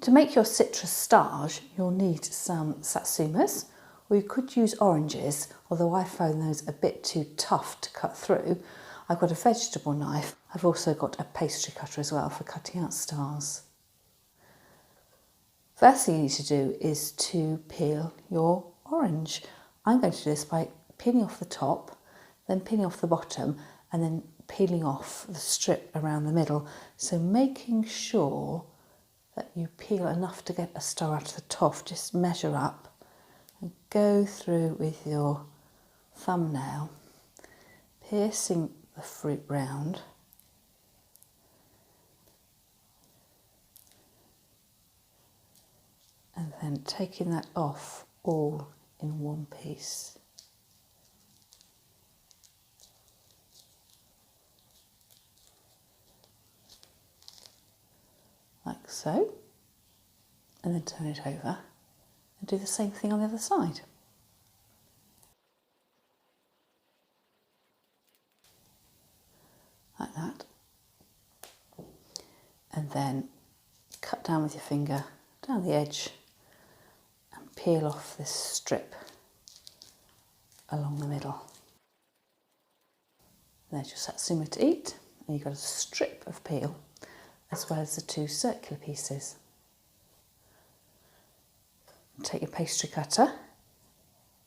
To make your citrus starch, you'll need some satsumas, or you could use oranges, although I found those a bit too tough to cut through. I've got a vegetable knife. I've also got a pastry cutter as well for cutting out stars. First thing you need to do is to peel your orange. I'm going to do this by peeling off the top, then peeling off the bottom, and then peeling off the strip around the middle. So making sure that you peel enough to get a star out of the top, just measure up and go through with your thumbnail, piercing the fruit round. And then taking that off all in one piece. Like so. And then turn it over and do the same thing on the other side. Like that. And then cut down with your finger down the edge and peel off this strip along the middle. There's your satsuma to eat, and you've got a strip of peel as well as the two circular pieces. Take your pastry cutter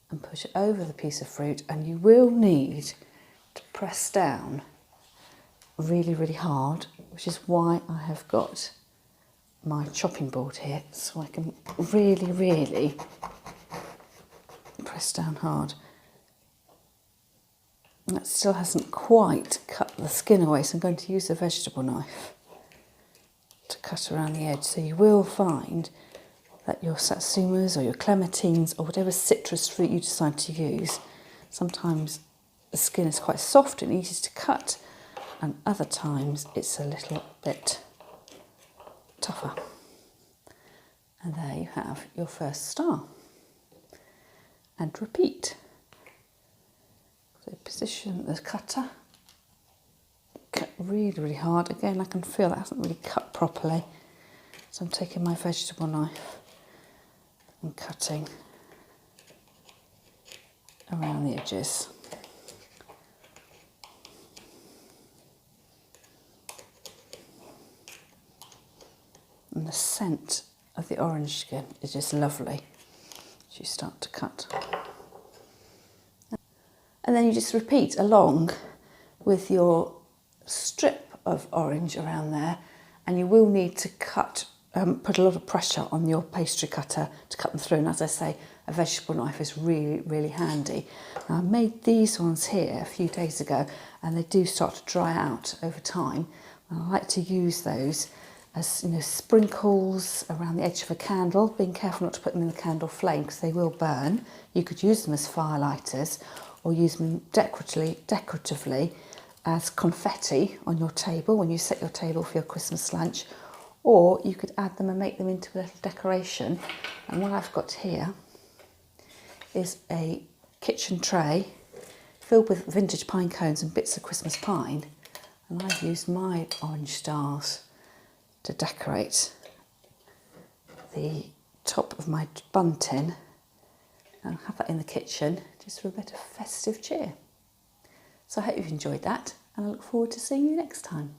and push it over the piece of fruit, and you will need to press down really, really hard, which is why I have got my chopping board here, so I can really, really press down hard. And that still hasn't quite cut the skin away, so I'm going to use a vegetable knife to cut around the edge. So you will find that your satsumas or your clementines or whatever citrus fruit you decide to use, sometimes the skin is quite soft and easy to cut, and other times it's a little bit tougher. And there you have your first star. And repeat. So position the cutter, cut really, really hard. Again, I can feel that hasn't really cut properly. So I'm taking my vegetable knife and cutting around the edges. And the scent of the orange skin is just lovely as you start to cut. And then you just repeat along with your strip of orange around there, and you will need to cut, put a lot of pressure on your pastry cutter to cut them through. And as I say, a vegetable knife is really, really handy. Now, I made these ones here a few days ago, and they do start to dry out over time. And I like to use those as, you know, sprinkles around the edge of a candle, being careful not to put them in the candle flame because they will burn. You could use them as firelighters or use them decoratively as confetti on your table when you set your table for your Christmas lunch, or you could add them and make them into a little decoration. And what I've got here is a kitchen tray filled with vintage pine cones and bits of Christmas pine, and I've used my orange stars to decorate the top of my bun tin, and have that in the kitchen just for a bit of festive cheer. So I hope you've enjoyed that, and I look forward to seeing you next time.